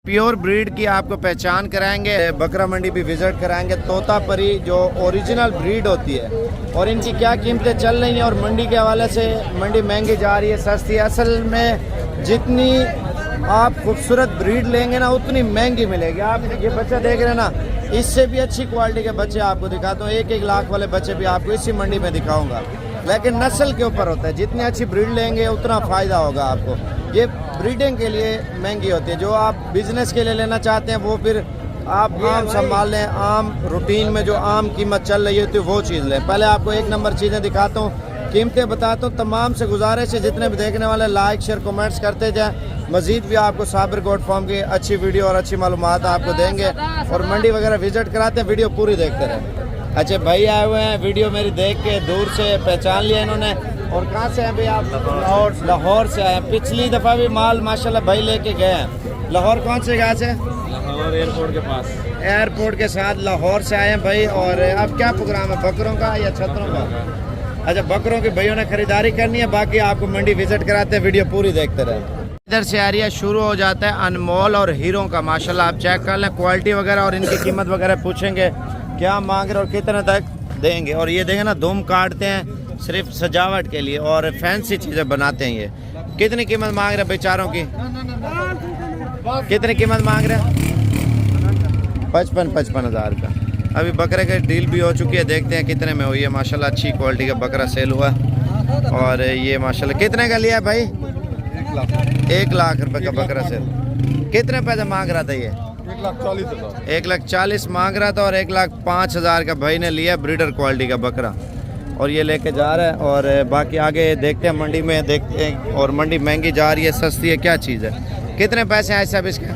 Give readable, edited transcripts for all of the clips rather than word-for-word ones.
Pure breed की आपको पहचान कराएंगे। बकरा मंडी भी विजिट कराएंगे। तोतापरी जो ओरिजिनल ब्रीड होती है और इनकी क्या कीमतें चल रही हैं और मंडी के हवाले से मंडी महंगी जा रही है सस्ती। असल में जितनी आप खूबसूरत ब्रीड लेंगे ना उतनी महंगी मिलेगी। आप ये बच्चा देख रहे हैं ना, इससे भी अच्छी क्वालिटी के बच्चे आपको दिखाता हूँ। 1-1 लाख वाले बच्चे भी आपको इसी मंडी में दिखाऊंगा। लेकिन नस्ल के ऊपर होता है, जितनी अच्छी ब्रीड लेंगे उतना फ़ायदा होगा आपको। ये ब्रीडिंग के लिए महंगी होती है। जो आप बिजनेस के लिए लेना चाहते हैं वो फिर आप आम संभाल लें, आम रूटीन में जो आम कीमत चल रही होती है वो चीज़ लें। पहले आपको 1 नंबर चीज़ें दिखाता हूँ, कीमतें बताता हूँ। तमाम से गुजारिश है जितने भी देखने वाले लाइक शेयर कमेंट्स करते जाएँ। मजीद भी आपको साबिर गोट फार्म की अच्छी वीडियो और अच्छी मालूमात आपको देंगे और मंडी वगैरह विजिट कराते हैं। वीडियो पूरी देखते रहें। अच्छा भाई आए हुए हैं, वीडियो मेरी देख के दूर से पहचान लिया इन्होंने। और कहाँ से हैं भाई आप? लाहौर से आए हैं। पिछली दफ़ा भी माल माशाल्लाह भाई लेके गए हैं। लाहौर कौन से जगह से? लाहौर एयरपोर्ट के पास। एयरपोर्ट के साथ लाहौर से आए हैं भाई। और अब क्या प्रोग्राम है, बकरों का या छतरों का? अच्छा, बकरों की भाइयों ने खरीदारी करनी है, बाकी आपको मंडी विजिट कराते हैं। वीडियो पूरी देखते रहें। इधर से एरिया शुरू हो जाता है अनमोल और हीरो का। माशाल्लाह आप चेक कर लें क्वालिटी वगैरह और इनकी कीमत वगैरह पूछेंगे क्या मांग रहे और कितने तक देंगे। और ये देखें ना, धूम काटते हैं सिर्फ सजावट के लिए और फैंसी चीज़ें बनाते हैं। ये कितनी कीमत मांग रहे हैं बेचारों की? कितनी कीमत मांग रहे हैं? 55 हज़ार रुपये। अभी बकरे की डील भी हो चुकी है, देखते हैं कितने में हुई है। माशाल्लाह अच्छी क्वालिटी का बकरा सेल हुआ है। और ये माशाल्लाह कितने का लिया है भाई? 1 लाख रुपए का बकरा सेल। कितने पैसे मांग रहा था ये? 1,40,000। 1,40,000 मांग रहा था और 1,05,000 का भाई ने लिया ब्रीडर क्वालिटी का बकरा और ये लेके जा रहा है। और बाकी आगे देखते हैं मंडी में, देखते हैं। और मंडी महंगी जा रही है सस्ती है, क्या चीज़ है? कितने पैसे हैं साहब इसके?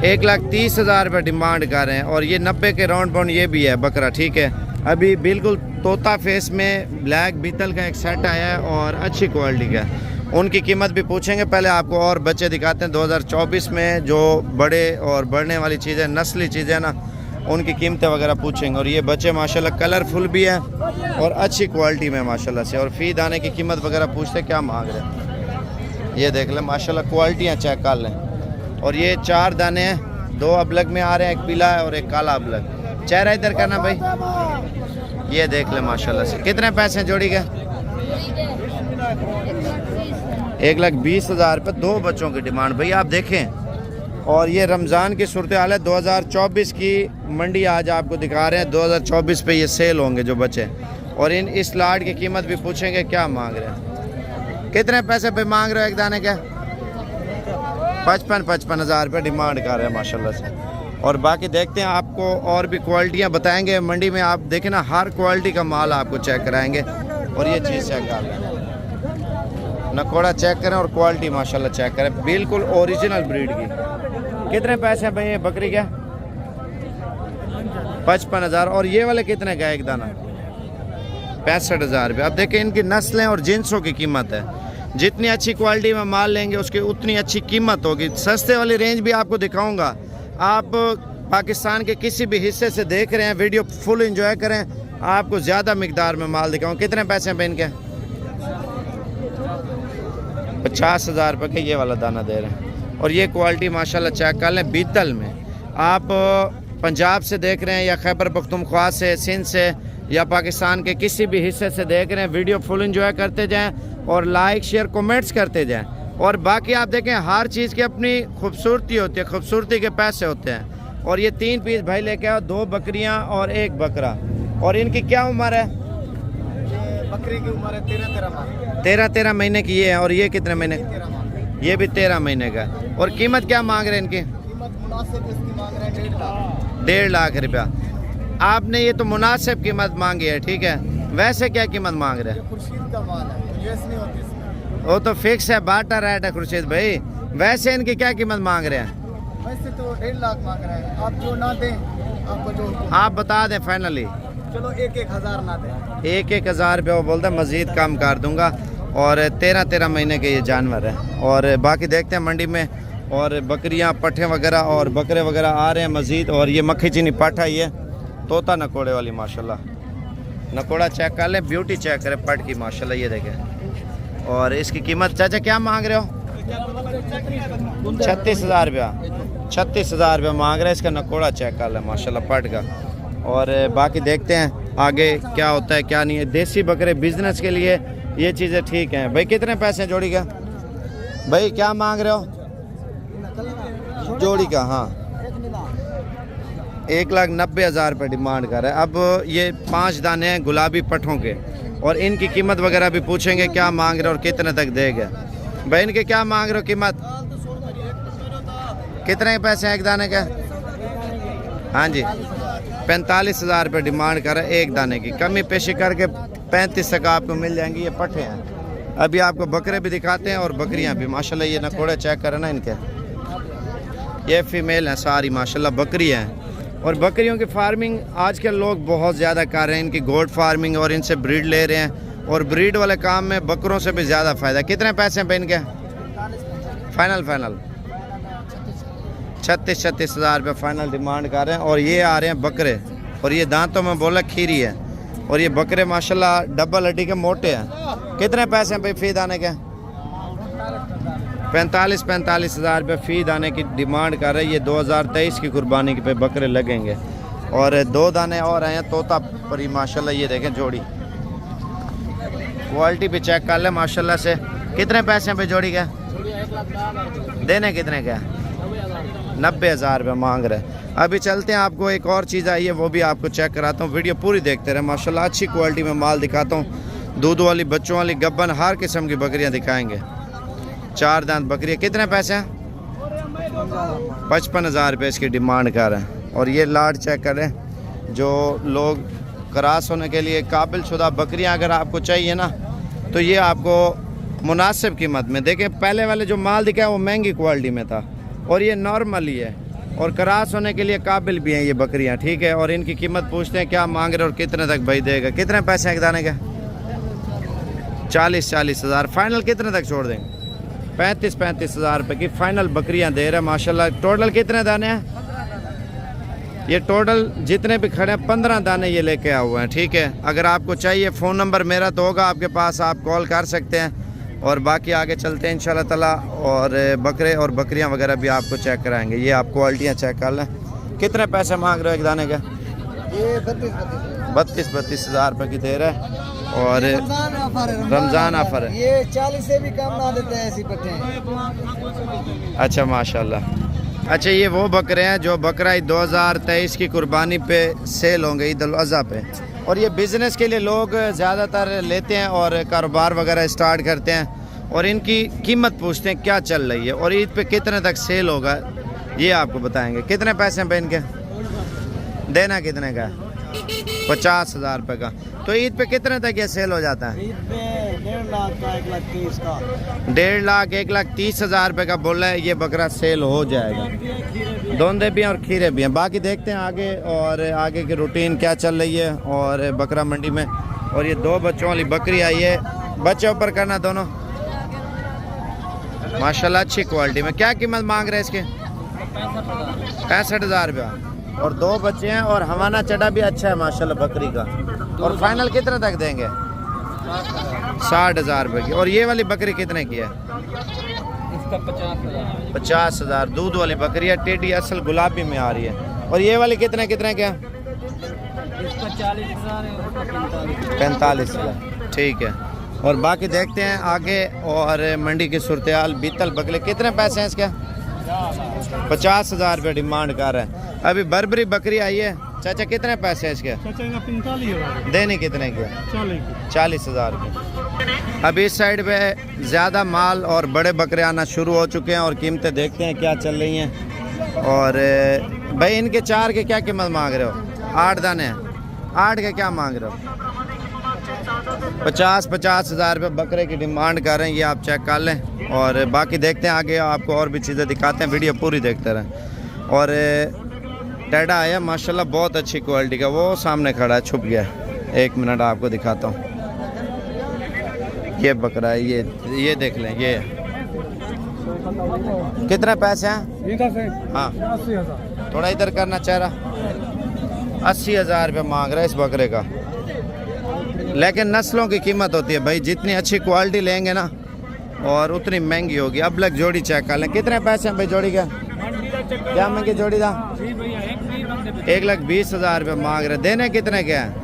1,30,000 रुपये डिमांड कर रहे हैं। और ये 90 के राउंड बाउंड ये भी है बकरा, ठीक है। अभी बिल्कुल तोता फेस में ब्लैक बीतल का एक सेट आया है और अच्छी क्वालिटी का है। उनकी कीमत भी पूछेंगे। पहले आपको और बच्चे दिखाते हैं। 2024 में जो बड़े और बढ़ने वाली चीज़ें, नस्ली चीज़ें ना, उनकी कीमतें वगैरह पूछेंगे। और ये बच्चे माशाल्लाह कलरफुल भी है और अच्छी क्वालिटी में माशाल्लाह से। और फी दाने की कीमत वगैरह पूछते क्या मांग रहे हैं। ये देख लें माशाल्लाह, क्वालिटियाँ चेक कर लें। और ये 4 दाने हैं, 2 अबलग में आ रहे हैं, एक पीला है और एक काला अबलग। चेहरा इधर करना भाई। ये देख लें माशाल्लाह से। कितने पैसे जोड़ी के? 1,20,000 रुपये। 2 बच्चों की डिमांड भाई आप देखें। और ये रमज़ान की सूरत हाल है। 2024 की मंडी आज आपको दिखा रहे हैं। 2024 पे ये सेल होंगे जो बच्चे। और इस लाट की कीमत भी पूछेंगे क्या मांग रहे हैं। कितने पैसे पे मांग रहे हो एक दाने के? 55 हज़ार रुपये डिमांड कर रहे हैं माशाल्लाह से। और बाकी देखते हैं, आपको और भी क्वालिटियाँ बताएंगे मंडी में। आप देखें ना, हर क्वालिटी का माल आपको चेक कराएंगे। और ये चीज़ चेक कर लें, नकोड़ा चेक करें और क्वालिटी माशाल्लाह चेक करें, बिल्कुल ओरिजिनल ब्रीड की। कितने पैसे हैं भाई ये बकरी के? 55,000। और ये वाले कितने का एक दाना? 65,000 रुपये। अब देखें इनकी नस्लें और जिन्सों की कीमत है। जितनी अच्छी क्वालिटी में माल लेंगे उसकी उतनी अच्छी कीमत होगी। सस्ते वाली रेंज भी आपको दिखाऊंगा। आप पाकिस्तान के किसी भी हिस्से से देख रहे हैं, वीडियो फुल एंजॉय करें, आपको ज़्यादा मिकदार में माल दिखाऊँ। कितने पैसे हैं इनके? 50,000 रुपये का ये वाला दाना दे रहे हैं। और ये क्वालिटी माशाल्लाह चेक कर लें, बीतल में। आप पंजाब से देख रहे हैं या खैबर पख्तूनख्वा से, सिंध से या पाकिस्तान के किसी भी हिस्से से देख रहे हैं, वीडियो फुल एंजॉय करते जाएं और लाइक शेयर कमेंट्स करते जाएं। और बाकी आप देखें, हर चीज़ की अपनी खूबसूरती होती है, खूबसूरती के पैसे होते हैं। और ये 3 पीस भाई लेके आओ, 2 बकरियाँ और 1 बकरा। और इनकी क्या उम्र है? बकरी की उम्र है 13 13 महीने की ये है। और ये कितने महीने? ये भी 13 महीने का। और कीमत क्या मांग रहे हैं इनकी? कीमत मुनासिब इसकी मांग रहे हैं 1.5 लाख रुपया। आपने ये तो मुनासिब कीमत मांगी है, ठीक है। वैसे क्या कीमत मांग रहे हैं? खुर्शीद का माल है, गुंजाइश नहीं होती इसमें। वो तो फिक्स है, बाटा रेट है खुर्शीद भाई। वैसे इनकी क्या कीमत मांग रहे हैं? वैसे तो 1.5 लाख मांग रहे हैं। आप जो ना दें, आपको जो आप बता दें फाइनली। चलो 1-1 हज़ार ना दें। 1-1 हज़ार रुपये वो बोलता है, मज़ीद कम कर दूंगा। और 13 महीने के ये जानवर है। और बाकी देखते हैं मंडी में। और बकरियां, पट्ठे वगैरह और बकरे वगैरह आ रहे हैं मज़ीद। और ये मक्खी चीनी पाठा, ये तोता नकोड़े वाली माशाल्लाह। नकोड़ा चेक कर लें, ब्यूटी चेक करें पट की माशाल्लाह। ये देखें। और इसकी कीमत चाचा क्या मांग रहे हो? 36,000 रुपया। 36,000 रुपया मांग रहे हैं। इसका नकोड़ा चेक कर लें माशाल्लाह पट का। और बाकी देखते हैं आगे क्या होता है क्या नहीं है। देसी बकरे बिजनेस के लिए ये चीज़ें ठीक हैं। भाई कितने पैसे हैं जोड़ी का? भाई क्या मांग रहे हो जोड़ी का? हाँ 1,90,000 रुपये डिमांड कर रहा है। अब ये 5 दाने हैं गुलाबी पट्ठों के और इनकी कीमत वगैरह भी पूछेंगे क्या मांग रहे हो और कितने तक देगा। भाई इनके क्या मांग रहे हो कीमत? कितने पैसे हैं एक दाने के? हाँ जी 45,000 रुपये डिमांड कर रहा है एक दाने की। कमी पेशी करके 35 तक आपको मिल जाएंगी। ये पट्ठे हैं। अभी आपको बकरे भी दिखाते हैं और बकरियां भी माशाल्लाह। ये नकोड़े चेक करें ना इनके, ये फीमेल हैं सारी माशाल्लाह बकरियां हैं। और बकरियों की फार्मिंग आजकल लोग बहुत ज़्यादा कर रहे हैं। इनकी गोट फार्मिंग और इनसे ब्रीड ले रहे हैं और ब्रीड वाले काम में बकरों से भी ज़्यादा फ़ायदा। कितने पैसे हैं इनके? फाइनल 36,000 रुपये फाइनल डिमांड कर रहे हैं। और ये आ रहे हैं बकरे और ये दांतों में बोला खीरी है। और ये बकरे माशाल्लाह डबल हड्डी के मोटे हैं। कितने पैसे हैं भाई फी दाने के? 45,000 रुपये फ़ी दाने की डिमांड कर रहे हैं। ये 2023 की कुर्बानी पे बकरे लगेंगे। और 2 दाने और आए हैं तोता परी माशाल्लाह। ये देखें जोड़ी, क्वालिटी भी चेक कर ले माशाल्लाह से। कितने पैसे हैं भाई जोड़ी के? देने कितने के? 90,000 रुपये मांग रहे हैं। अभी चलते हैं, आपको एक और चीज़ आई है वो भी आपको चेक कराता हूँ। वीडियो पूरी देखते रहे माशाल्लाह। अच्छी क्वालिटी में माल दिखाता हूँ। दूध वाली, बच्चों वाली, गब्बन, हर किस्म की बकरियाँ दिखाएंगे। 4 दांत बकरी। कितने पैसे हैं? 55,000 रुपये इसकी डिमांड कर रहे हैं। और ये लाड चेक करें, जो लोग क्रॉस होने के लिए काबिल शुदा बकरियां अगर आपको चाहिए ना तो ये आपको मुनासिब कीमत में। देखें पहले वाले जो माल दिखा है वो महंगी क्वालिटी में था और ये नॉर्मल ही है और क्रॉस होने के लिए काबिल भी हैं ये बकरियां, ठीक है। और इनकी कीमत पूछते हैं क्या मांग रहे और कितने तक भाई देगा। कितने पैसे हैं एक दाने के? 40,000 फाइनल कितने तक छोड़ देंगे? 35,000 रुपये की फाइनल बकरियां दे रहे हैं माशाल्लाह। टोटल कितने दाने हैं? ये टोटल जितने भी खड़े हैं 15 दाने ये लेके आए हुए हैं, ठीक है। अगर आपको चाहिए फ़ोन नंबर मेरा तो होगा आपके पास, आप कॉल कर सकते हैं। और बाकी आगे चलते हैं इंशाल्लाह ताला और बकरे और बकरियां वगैरह भी आपको चेक कराएंगे। ये आप क्वालिटियाँ चेक कर लें। कितने पैसे मांग रहे हो एक दाने के? ये 32,000 रुपये की दे रहा है। और रमज़ान ऑफर है। ये 40 से भी कम ना देते हैं ऐसी पट्टे। अच्छा माशाल्लाह। अच्छा ये वो बकरे हैं जो बकरा ईद 2023 की कुर्बानी पे सेल होंगे ईद उल अज़हा पे। और ये बिज़नेस के लिए लोग ज़्यादातर लेते हैं और कारोबार वगैरह स्टार्ट करते हैं और इनकी कीमत पूछते हैं क्या चल रही है और ईद पे कितने तक सेल होगा ये आपको बताएंगे। कितने पैसे हैं इनके? देना कितने का? 50,000 रुपये का। तो ईद पे कितने तक ये सेल हो जाता है? ईद पे 1.5 लाख का, 1,30,000 का। 1.5 लाख 1,30,000 रुपये का बोल रहा है ये बकरा सेल हो जाएगा। दोंदे भी हैं और खीरे भी हैं। बाकी देखते हैं आगे और आगे की रूटीन क्या चल रही है और बकरा मंडी में। और ये 2 बच्चों वाली बकरी आई है, बच्चे ऊपर करना दोनों माशाल्लाह अच्छी क्वालिटी में। क्या कीमत मांग रहे हैं इसके? 65,000 रुपया। और 2 बच्चे हैं और हवाना चढ़ा भी अच्छा है माशाल्लाह बकरी का। और फाइनल कितने तक देंगे? 60,000 रुपये की। और ये वाली बकरी कितने की है? इसका 50,000। 50,000 दूध वाली बकरी है, टेडी असल गुलाबी में आ रही है। और ये वाली कितने कितने के? इसका 40,000 है। 45,000 ठीक है। और बाकी देखते हैं आगे और मंडी की सूरत हाल। बीतल बकरे कितने पैसे हैं इसके? 50,000 रुपये डिमांड कर रहे हैं। अभी बर्बरी बकरी आई है चाचा, कितने पैसे हैं इसके? 45,000। देने कितने के? 40,000 रुपये। अभी इस साइड पे ज़्यादा माल और बड़े बकरे आना शुरू हो चुके हैं और कीमतें देखते हैं क्या चल रही हैं। और भाई इनके 4 के क्या कीमत मांग रहे हो? 8 दाने हैं, 8 के क्या मांग रहे हो? 50,000 रुपये बकरे की डिमांड कर रहे हैं। ये आप चेक कर लें। और बाकी देखते हैं आगे आपको और भी चीज़ें दिखाते हैं, वीडियो पूरी देखते रहें। और टेढ़ा आया माशाल्लाह बहुत अच्छी क्वालिटी का, वो सामने खड़ा है छुप गया। 1 मिनट आपको दिखाता हूँ। ये बकरा है, ये देख लें। ये कितने पैसे हैं? हाँ 80,000। थोड़ा इधर करना चेहरा। 80,000 रुपये मांग रहा है इस बकरे का। लेकिन नस्लों की कीमत होती है भाई, जितनी अच्छी क्वालिटी लेंगे ना और उतनी महंगी होगी। अब लग जोड़ी चेक कर लें, कितने पैसे हैं भाई जोड़ी का? क्या महंगी जोड़ी था? 1,20,000 रुपये मांग रहे, देने कितने के हैं?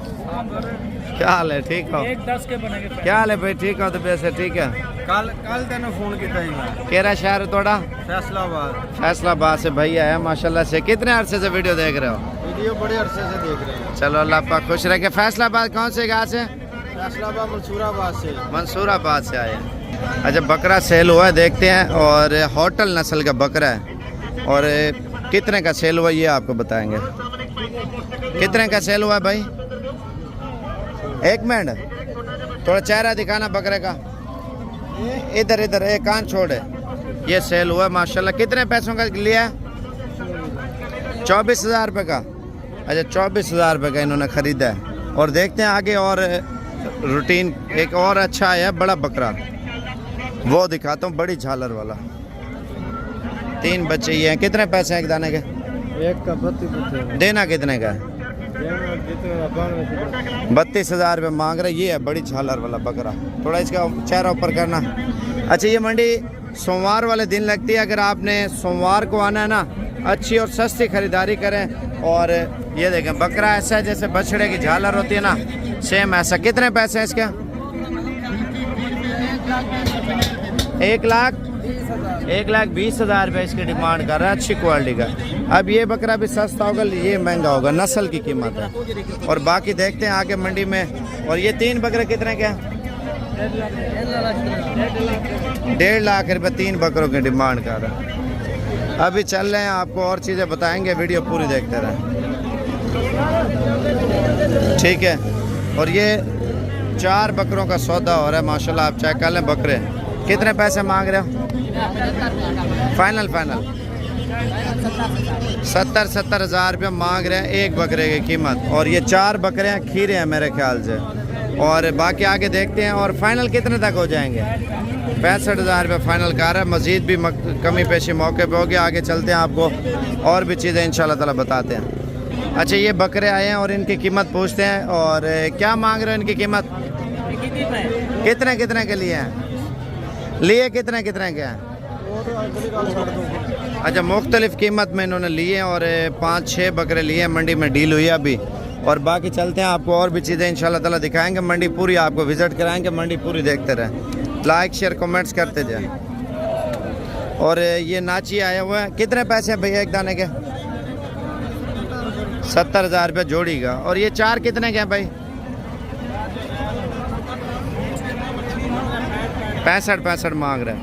क्या हाल है, ठीक हो? 1-10 के बनेंगे। क्या हाल है भाई, ठीक हो? तो वैसे ठीक है। कल तेने फोन किया ही मैं। केरा शहर थोड़ा फैसलाबाद। फैसलाबाद से भैया है माशाल्लाह से। कितने अरसे से वीडियो देख रहे हो? वीडियो बड़े अरसे से देख रहे हैं। चलो अल्लाह पाक खुश रखे। फैसलाबाद कौन से गाँव से? फैसलाबाद मंसूराबाद से। मंसूराबाद से आए हैं। अच्छा, बकरा सेल हुआ है, देखते हैं। और होटल नस्ल का बकरा है और कितने का सेल हुआ ये आपको बताएंगे। कितने का सेल हुआ है भाई? एक मिनट, थोड़ा चेहरा दिखाना बकरे का। इधर इधर, एक कान छोड़े। ये सेल हुआ है माशाल्लाह। कितने पैसों का लिया? 24,000 रुपये का। अच्छा, 24,000 रुपये का इन्होंने ख़रीदा है। और देखते हैं आगे। और रूटीन एक और अच्छा है बड़ा बकरा, वो दिखाता हूँ, बड़ी झालर वाला। 3 बच्चे ये हैं। कितने पैसे हैं एक दाने के? एक का 32। देना कितने का है? 32,000 रुपये मांग रहे। ये है बड़ी झालर वाला बकरा। थोड़ा इसका चेहरा ऊपर करना। अच्छा, ये मंडी सोमवार वाले दिन लगती है। अगर आपने सोमवार को आना है ना, अच्छी और सस्ती खरीदारी करें। और ये देखें, बकरा ऐसा है जैसे बछड़े की झालर होती है ना, सेम ऐसा। कितने पैसे हैं इसके? 1,20,000 रुपये इसकी डिमांड कर रहा है, अच्छी क्वालिटी का। अब ये बकरा भी सस्ता होगा, ये महंगा होगा, नस्ल की कीमत है। और बाकी देखते हैं आगे मंडी में। और ये 3 बकरे कितने के हैं? 1.5 लाख रुपये 3 बकरों की डिमांड कर रहा है। अभी चल रहे हैं, आपको और चीज़ें बताएंगे, वीडियो पूरी देखते रहें, ठीक है। और ये 4 बकरों का सौदा हो रहा है माशाल्लाह। आप चेक कर लें बकरे। कितने पैसे मांग रहे हो? फाइनल 70,000 रुपये मांग रहे हैं एक बकरे की कीमत। और ये 4 बकरे हैं, खीरे हैं मेरे ख्याल से। और बाकी आगे देखते हैं। और फाइनल कितने तक हो जाएंगे? 65,000 रुपये फाइनल कर रहा है। मज़ीद भी कमी पेशी मौके पे होगी। आगे चलते हैं, आपको और भी चीज़ें इंशाल्लाह ताला बताते हैं। अच्छा, ये बकरे आए हैं और इनकी कीमत पूछते हैं। और क्या मांग रहे हो इनकी कीमत? कितने कितने के लिए हैं? लिए कितने कितने के हैं? अच्छा, मुख्तलिफ कीमत में इन्होंने लिए। और 5-6 बकरे लिए हैं, मंडी में डील हुई है अभी। और बाकी चलते हैं, आपको और भी चीज़ें इंशाल्लाह ताला दिखाएंगे। मंडी पूरी आपको विज़िट कराएंगे, मंडी पूरी देखते रहें। लाइक शेयर कमेंट्स करते जाए। और ये नाची आया हुआ है। कितने पैसे हैं भैया एक दाने के? 70,000 रुपये जोड़ी का। और ये 4 कितने के हैं भाई? 65 मांग रहे हैं।